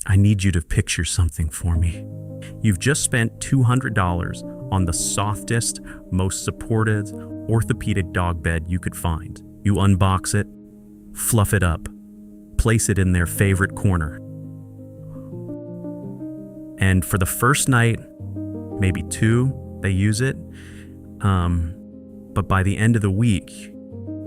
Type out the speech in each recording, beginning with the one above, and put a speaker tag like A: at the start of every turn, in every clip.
A: I need you to picture something for me. You've just spent $200 on the softest, most supportive orthopedic dog bed you could find. You unbox it, fluff it up, place it in their favorite corner. And for the first night, maybe two, they use it. But by the end of the week,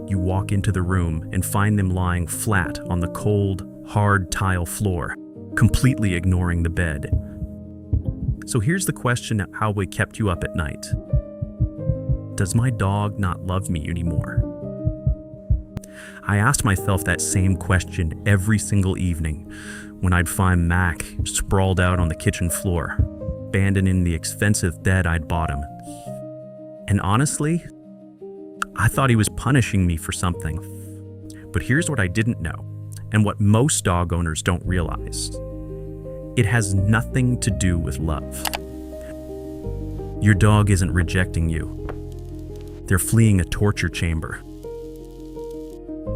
A: you walk into the room and find them lying flat on the cold, hard tile floor, completely ignoring the bed. So here's the question that probably kept you up at night. Does my dog not love me anymore? I asked myself that same question every single evening when I'd find Mac sprawled out on the kitchen floor, abandoning the expensive bed I'd bought him. And honestly, I thought he was punishing me for something. But here's what I didn't know, and what most dog owners don't realize. It has nothing to do with love. Your dog isn't rejecting you. They're fleeing a torture chamber.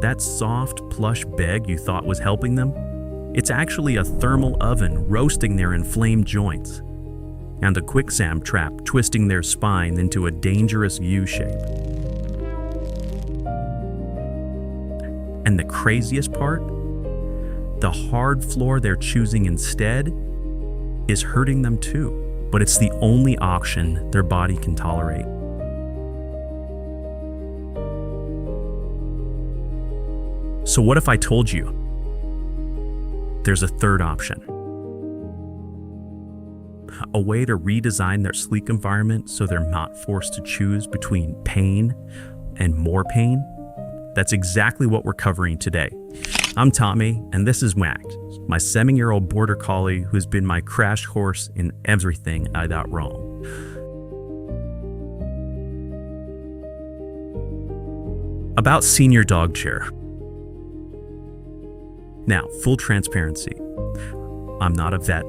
A: That soft, plush bed you thought was helping them, it's actually a thermal oven roasting their inflamed joints, and a quicksand trap twisting their spine into a dangerous U shape. And the craziest part? The hard floor they're choosing instead is hurting them too, but it's the only option their body can tolerate. So what if I told you there's a third option? A way to redesign their sleep environment so they're not forced to choose between pain and more pain? That's exactly what we're covering today. I'm Tommy, and this is Mac, my 7-year-old Border Collie who's been my crash course in everything I got wrong. About senior dog chair. Now, full transparency, I'm not a vet.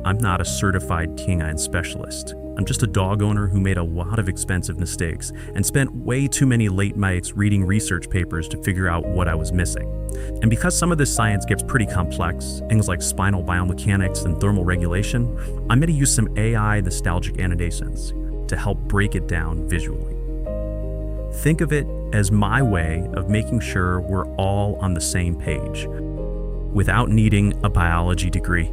A: I'm not a certified canine specialist. I'm just a dog owner who made a lot of expensive mistakes and spent way too many late nights reading research papers to figure out what I was missing. And because some of this science gets pretty complex, things like spinal biomechanics and thermal regulation, I'm going to use some AI nostalgic annotations to help break it down visually. Think of it as my way of making sure we're all on the same page without needing a biology degree.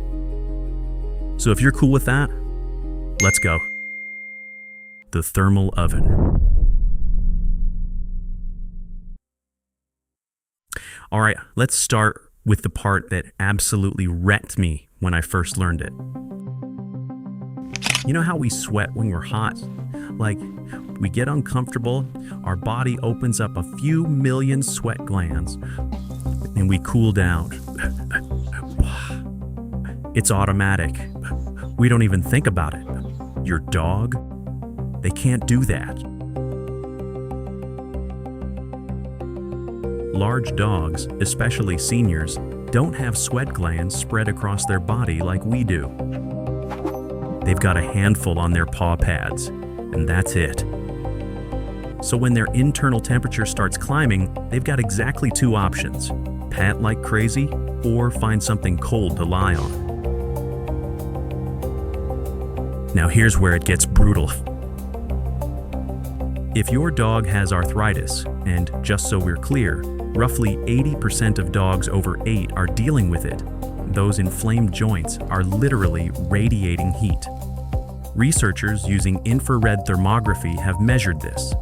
A: So if you're cool with that, let's go. The thermal oven. All right, let's start with the part that absolutely wrecked me when I first learned it. You know how we sweat when we're hot? Like, we get uncomfortable, our body opens up a few million sweat glands, and we cool down. It's automatic. We don't even think about it. Your dog, they can't do that. Large dogs, especially seniors, don't have sweat glands spread across their body like we do. They've got a handful on their paw pads, and that's it. So when their internal temperature starts climbing, they've got exactly two options: pant like crazy or find something cold to lie on. Now here's where it gets brutal. If your dog has arthritis, and just so we're clear, roughly 80% of dogs over 8 are dealing with it, those inflamed joints are literally radiating heat. Researchers using infrared thermography have measured this.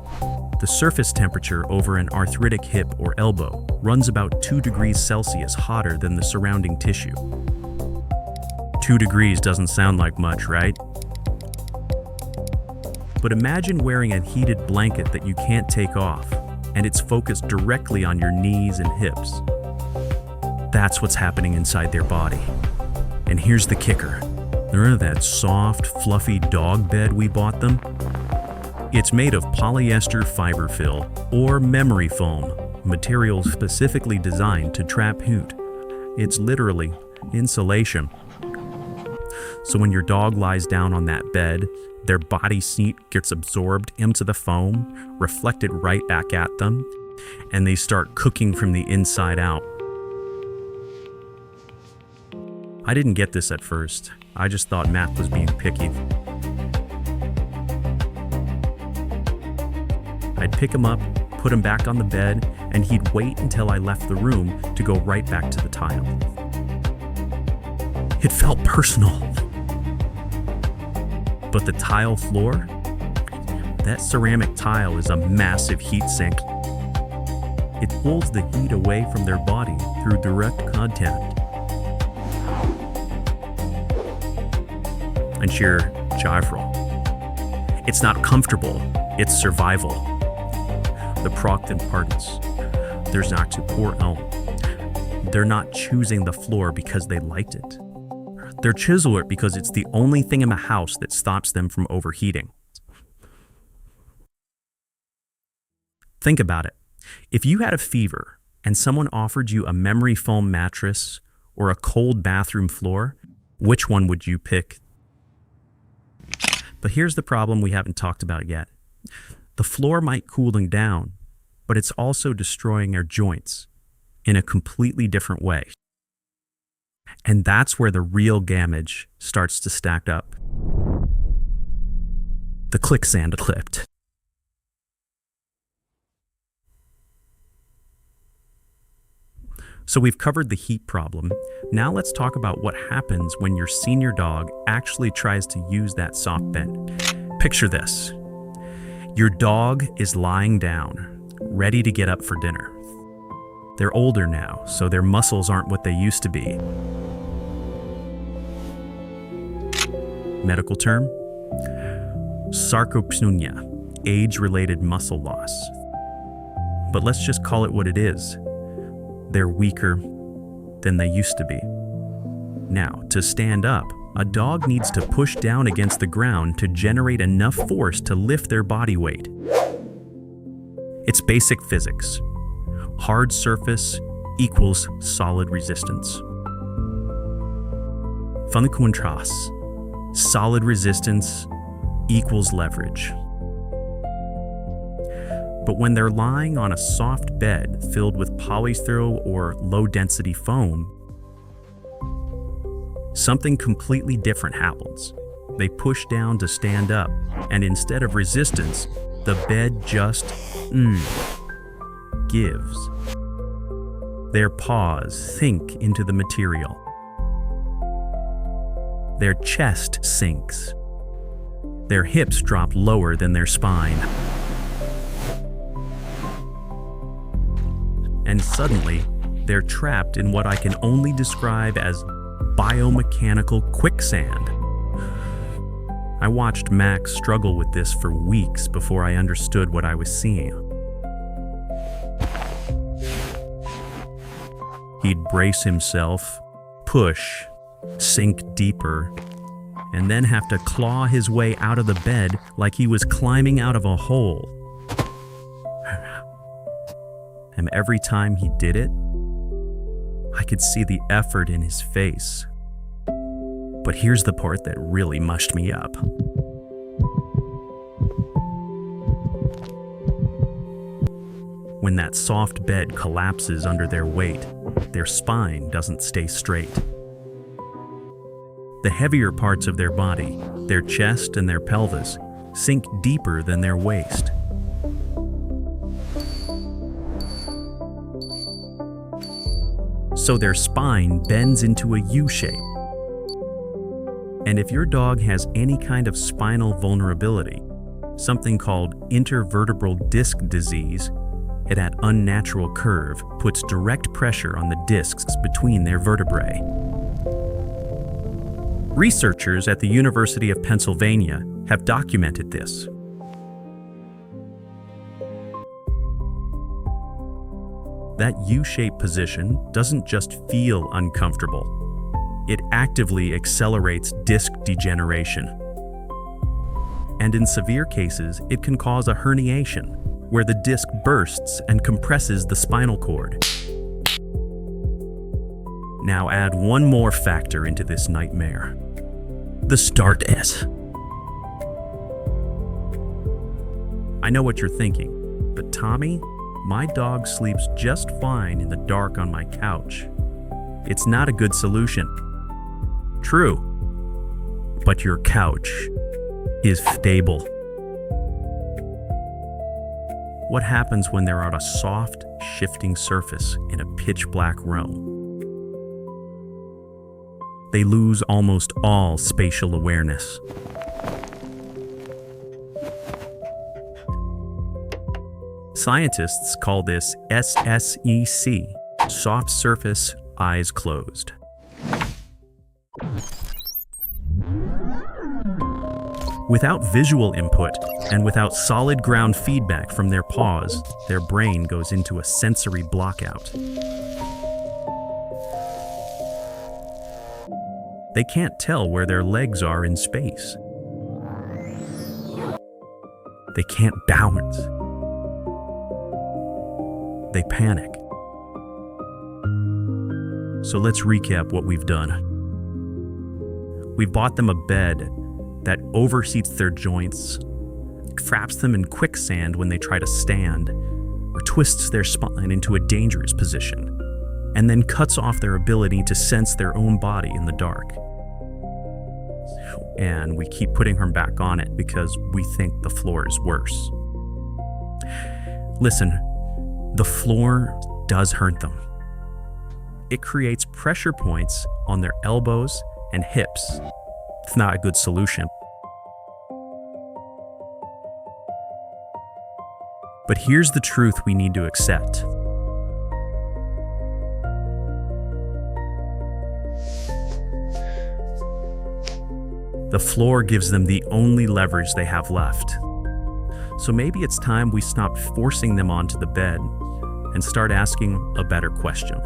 A: The surface temperature over an arthritic hip or elbow runs about 2 degrees Celsius hotter than the surrounding tissue. 2 degrees doesn't sound like much, right? But imagine wearing a heated blanket that you can't take off, and it's focused directly on your knees and hips. That's what's happening inside their body. And here's the kicker. Remember that soft, fluffy dog bed we bought them? It's made of polyester fiber fill or memory foam, material specifically designed to trap heat. It's literally insulation. So when your dog lies down on that bed, their body heat gets absorbed into the foam, reflected right back at them, and they start cooking from the inside out. I didn't get this at first. I just thought Matt was being picky. I'd pick him up, put him back on the bed, and he'd wait until I left the room to go right back to the tile. It felt personal. But the tile floor? That ceramic tile is a massive heat sink. It pulls the heat away from their body through direct contact. And sheer Jifrel. It's not comfortable, it's survival. The Procton parts. There's not to pour out. They're not choosing the floor because they liked it. They're chisel it because it's the only thing in the house that stops them from overheating. Think about it. If you had a fever and someone offered you a memory foam mattress or a cold bathroom floor, which one would you pick? But here's the problem we haven't talked about yet. The floor might cooling down, but it's also destroying our joints in a completely different way. And that's where the real damage starts to stack up. The Quicksand clipped. So we've covered the heat problem. Now let's talk about what happens when your senior dog actually tries to use that soft bed. Picture this. Your dog is lying down, ready to get up for dinner. They're older now, so their muscles aren't what they used to be. Medical term? Sarcopenia, age-related muscle loss. But let's just call it what it is. They're weaker than they used to be. Now, to stand up, a dog needs to push down against the ground to generate enough force to lift their body weight. It's basic physics. Hard surface equals solid resistance. Fundamentals. Solid resistance equals leverage. But when they're lying on a soft bed filled with polythro or low-density foam, something completely different happens. They push down to stand up, and instead of resistance, the bed just gives. Their paws sink into the material. Their chest sinks. Their hips drop lower than their spine. And suddenly, they're trapped in what I can only describe as biomechanical quicksand. I watched Max struggle with this for weeks before I understood what I was seeing. He'd brace himself, push, sink deeper, and then have to claw his way out of the bed like he was climbing out of a hole. And every time he did it, I could see the effort in his face. But here's the part that really mushed me up. When that soft bed collapses under their weight, their spine doesn't stay straight. The heavier parts of their body, their chest and their pelvis, sink deeper than their waist. So their spine bends into a U shape. And if your dog has any kind of spinal vulnerability, something called intervertebral disc disease, that unnatural curve puts direct pressure on the discs between their vertebrae. Researchers at the University of Pennsylvania have documented this. That U-shaped position doesn't just feel uncomfortable. It actively accelerates disc degeneration. And in severe cases, it can cause a herniation, where the disc bursts and compresses the spinal cord. Now add one more factor into this nightmare. The startness. I know what you're thinking, but Tommy, my dog sleeps just fine in the dark on my couch. It's not a good solution. True. But your couch is stable. What happens when they're on a soft, shifting surface in a pitch-black room? They lose almost all spatial awareness. Scientists call this SSEC, soft surface, eyes closed. Without visual input and without solid ground feedback from their paws, their brain goes into a sensory blockout. They can't tell where their legs are in space. They can't balance. They panic. So let's recap what we've done. We've bought them a bed that overheats their joints, traps them in quicksand when they try to stand, or twists their spine into a dangerous position, and then cuts off their ability to sense their own body in the dark. And we keep putting her back on it because we think the floor is worse. Listen, the floor does hurt them. It creates pressure points on their elbows and hips. It's not a good solution. But here's the truth we need to accept. The floor gives them the only leverage they have left. So maybe it's time we stop forcing them onto the bed and start asking a better question.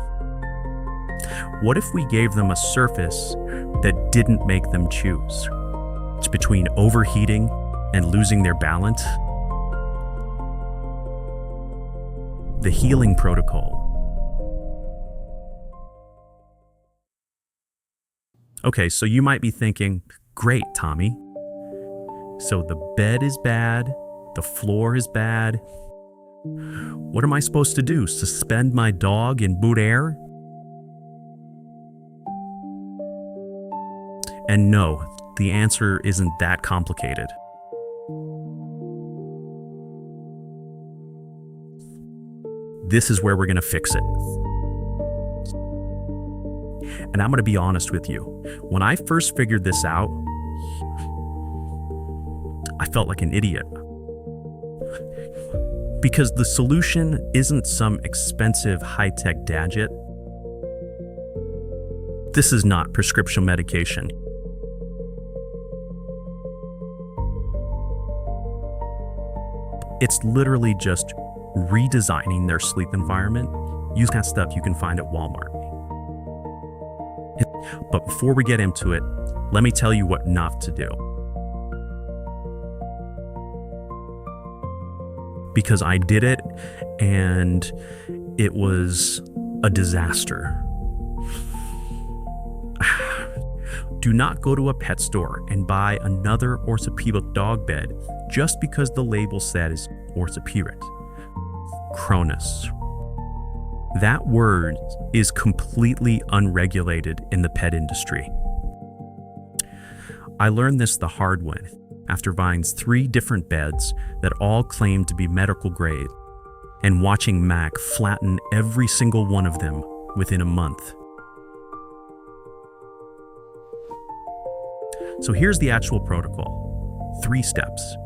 A: What if we gave them a surface that didn't make them choose? It's between overheating and losing their balance. The healing protocol. Okay, so you might be thinking, great, Tommy. So the bed is bad, the floor is bad. What am I supposed to do? Suspend my dog in boot air? And no, the answer isn't that complicated. This is where we're going to fix it. And I'm going to be honest with you. When I first figured this out, I felt like an idiot. Because the solution isn't some expensive high-tech gadget. This is not prescription medication. It's literally just redesigning their sleep environment using that stuff you can find at Walmart. But before we get into it, let me tell you what not to do. Because I did it, and it was a disaster. Do not go to a pet store and buy another orthopedic dog bed just because the label says orthopedic. Cronus. That word is completely unregulated in the pet industry. I learned this the hard way after buying 3 different beds that all claimed to be medical grade and watching Mac flatten every single one of them within a month. So here's the actual protocol. 3 steps.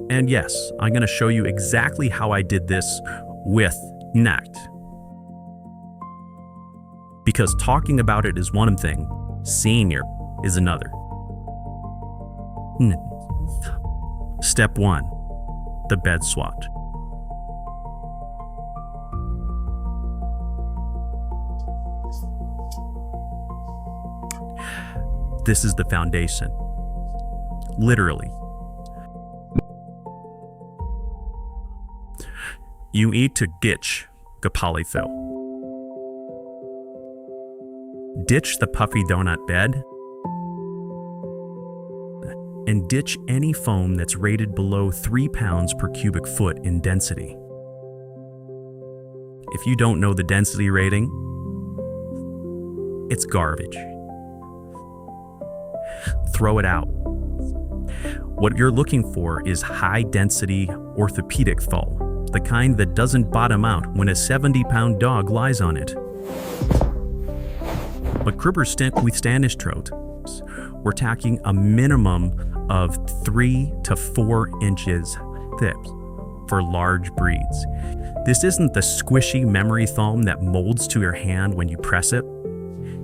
A: And yes, I'm going to show you exactly how I did this with Nact. Because talking about it is one thing, seeing it is another. Step 1, the bed swap. This is the foundation. Literally. You need to ditch the polyfill. Ditch the puffy donut bed. And ditch any foam that's rated below 3 pounds per cubic foot in density. If you don't know the density rating, it's garbage. throw it out. What you're looking for is high-density orthopedic foam, the kind that doesn't bottom out when a 70-pound dog lies on it. But cribbers with Stanistrot, we're talking a minimum of 3 to 4 inches thick for large breeds. This isn't the squishy memory foam that molds to your hand when you press it.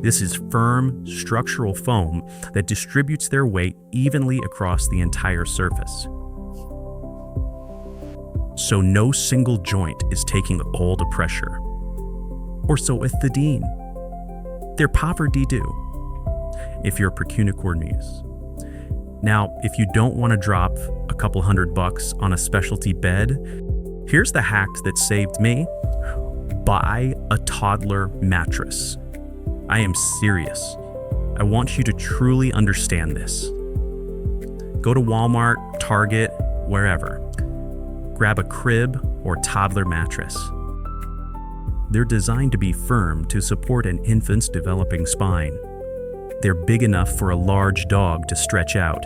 A: This is firm, structural foam that distributes their weight evenly across the entire surface. So no single joint is taking all the pressure. Or so with the Dean. They're poverty-due if you're pecunicornius. Now, if you don't want to drop a couple $100 on a specialty bed, here's the hack that saved me. Buy a toddler mattress. I am serious. I want you to truly understand this. Go to Walmart, Target, wherever. Grab a crib or toddler mattress. They're designed to be firm to support an infant's developing spine. They're big enough for a large dog to stretch out.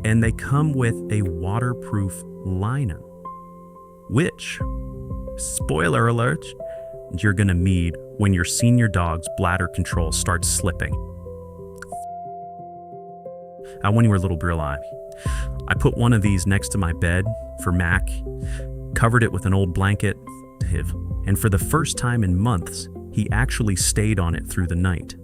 A: And they come with a waterproof liner, which, spoiler alert, you're gonna need when your senior dog's bladder control starts slipping. When you were a little Brilli, I put one of these next to my bed for Mac, covered it with an old blanket, and for the first time in months, he actually stayed on it through the night.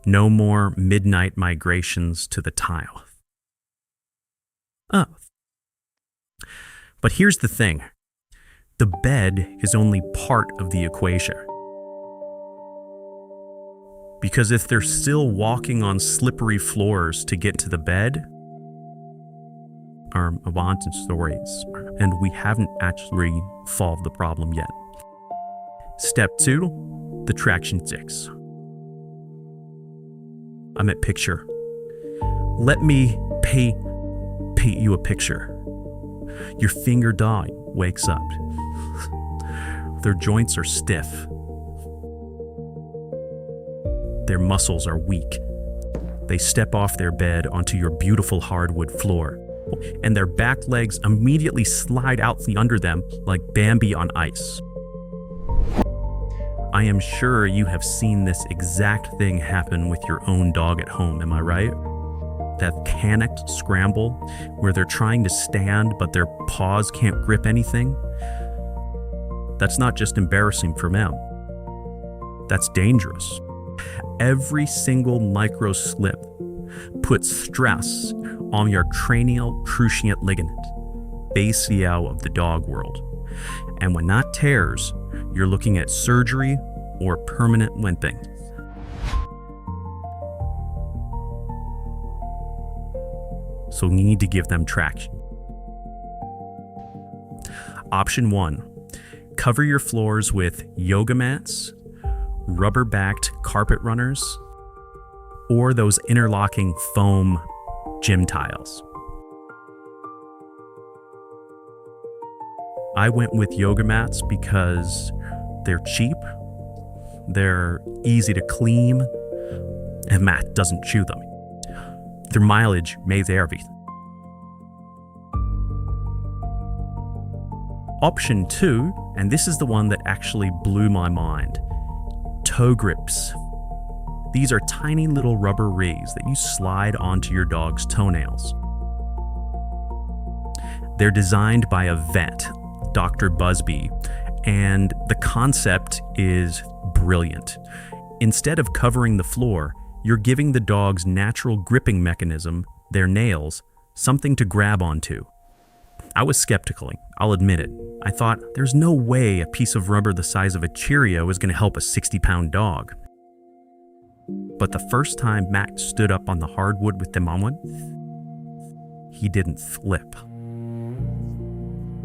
A: No more midnight migrations to the tile. Oh. But here's the thing. The bed is only part of the equation. Because if they're still walking on slippery floors to get to the bed, are abundant stories, and we haven't actually solved the problem yet. Step 2, the traction sticks. I'm at picture. Let me paint you a picture. Your finger dog wakes up. Their joints are stiff. Their muscles are weak. They step off their bed onto your beautiful hardwood floor, and their back legs immediately slide out from under them like Bambi on ice. I am sure you have seen this exact thing happen with your own dog at home, am I right? That panicked scramble where they're trying to stand but their paws can't grip anything. That's not just embarrassing for them. That's dangerous. Every single micro slip puts stress on your cranial cruciate ligament, ACL of the dog world. And when that tears, you're looking at surgery or permanent limping. So you need to give them traction. Option 1, cover your floors with yoga mats, rubber-backed carpet runners, or those interlocking foam gym tiles. I went with yoga mats because they're cheap, they're easy to clean, and mat doesn't chew them. Their mileage may vary. Option 2, and this is the one that actually blew my mind, toe grips. These are tiny little rubber rings that you slide onto your dog's toenails. They're designed by a vet, Dr. Busby, and the concept is brilliant. Instead of covering the floor, you're giving the dog's natural gripping mechanism, their nails, something to grab onto. I was skeptical, I'll admit it. I thought, there's no way a piece of rubber the size of a Cheerio is going to help a 60-pound dog. But the first time Mac stood up on the hardwood with them on one, he didn't flip.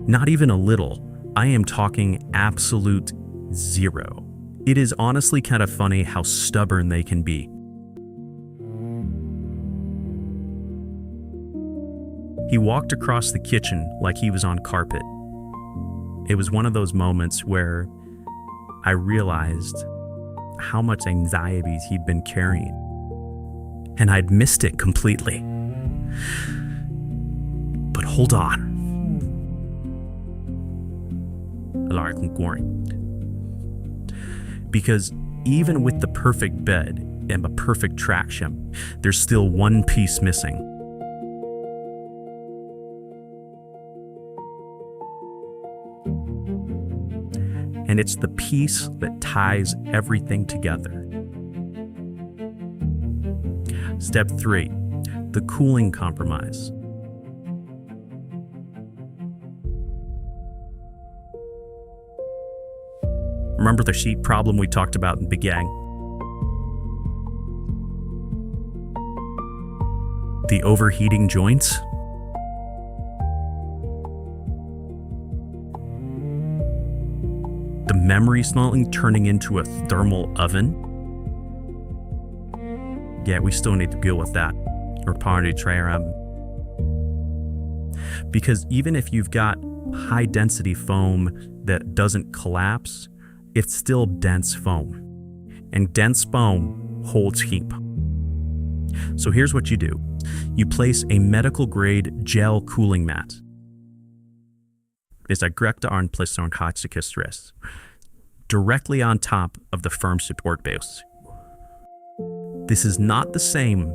A: Not even a little. I am talking absolute zero. It is honestly kind of funny how stubborn they can be. He walked across the kitchen like he was on carpet. it was one of those moments where I realized how much anxieties he'd been carrying, and I'd missed it completely. But hold on. Because even with the perfect bed and a perfect traction, there's still one piece missing. And it's the piece that ties everything together. Step 3, the cooling compromise. Remember the sheet problem we talked about in the beginning? The overheating joints? The memory smelling turning into a thermal oven? Yeah, we still need to deal with that. Or party tray around. Because even if you've got high density foam that doesn't collapse, it's still dense foam. And dense foam holds heat. So here's what you do. You place a medical grade gel cooling mat. Directly on top of the firm support base. This is not the same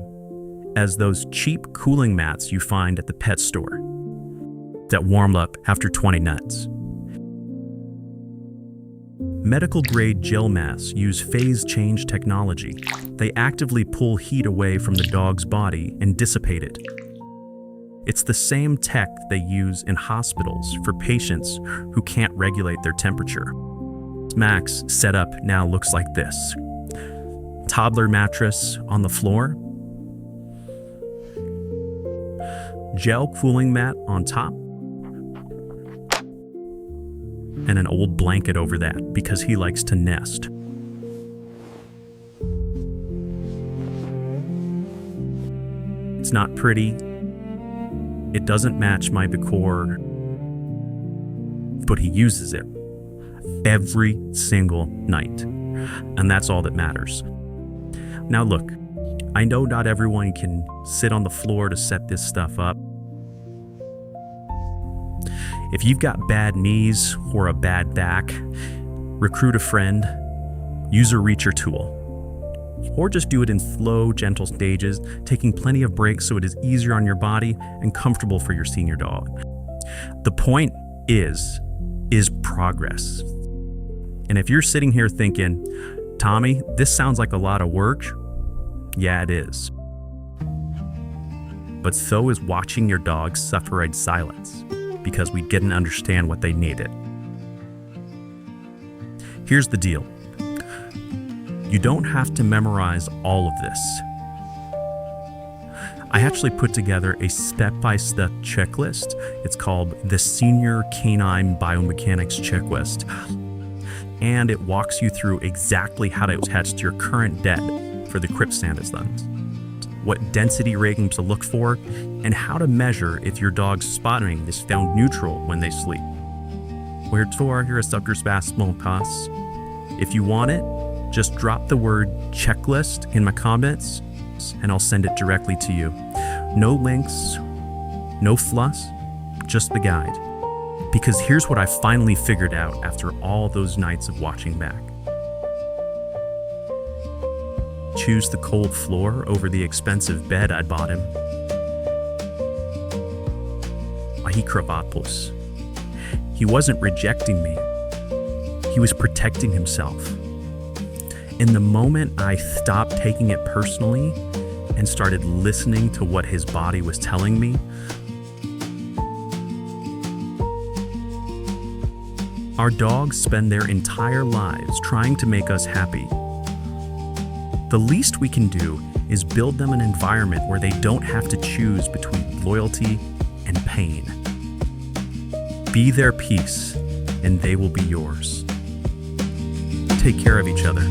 A: as those cheap cooling mats you find at the pet store that warm up after 20 minutes. Medical grade gel mats use phase change technology. They actively pull heat away from the dog's body and dissipate it. It's the same tech they use in hospitals for patients who can't regulate their temperature. Mac's setup now looks like this. Toddler mattress on the floor, gel cooling mat on top, and an old blanket over that because he likes to nest. It's not pretty. It doesn't match my decor, but he uses it every single night, and that's all that matters. Now look, I know not everyone can sit on the floor to set this stuff up. If you've got bad knees or a bad back, recruit a friend, use a reacher tool, or just do it in slow, gentle stages, taking plenty of breaks so it is easier on your body and comfortable for your senior dog. The point is progress. And if you're sitting here thinking, Tommy, this sounds like a lot of work, yeah, it is. But so is watching your dog suffer in silence because we didn't understand what they needed. Here's the deal. You don't have to memorize all of this. I actually put together a step-by-step checklist. It's called the Senior Canine Biomechanics Checklist. And it walks you through exactly how to attach to your current bed for the Quicksand is done, what density ratings to look for, and how to measure if your dog's spotting is found neutral when they sleep. If you want it, just drop the word checklist in my comments and I'll send it directly to you. No links, no fluff, just the guide. Because here's what I finally figured out after all those nights of watching back. Choose the cold floor over the expensive bed I bought him. He wasn't rejecting me. He was protecting himself. In the moment I stopped taking it personally and started listening to what his body was telling me, our dogs spend their entire lives trying to make us happy. The least we can do is build them an environment where they don't have to choose between loyalty and pain. Be their peace, and they will be yours. Take care of each other.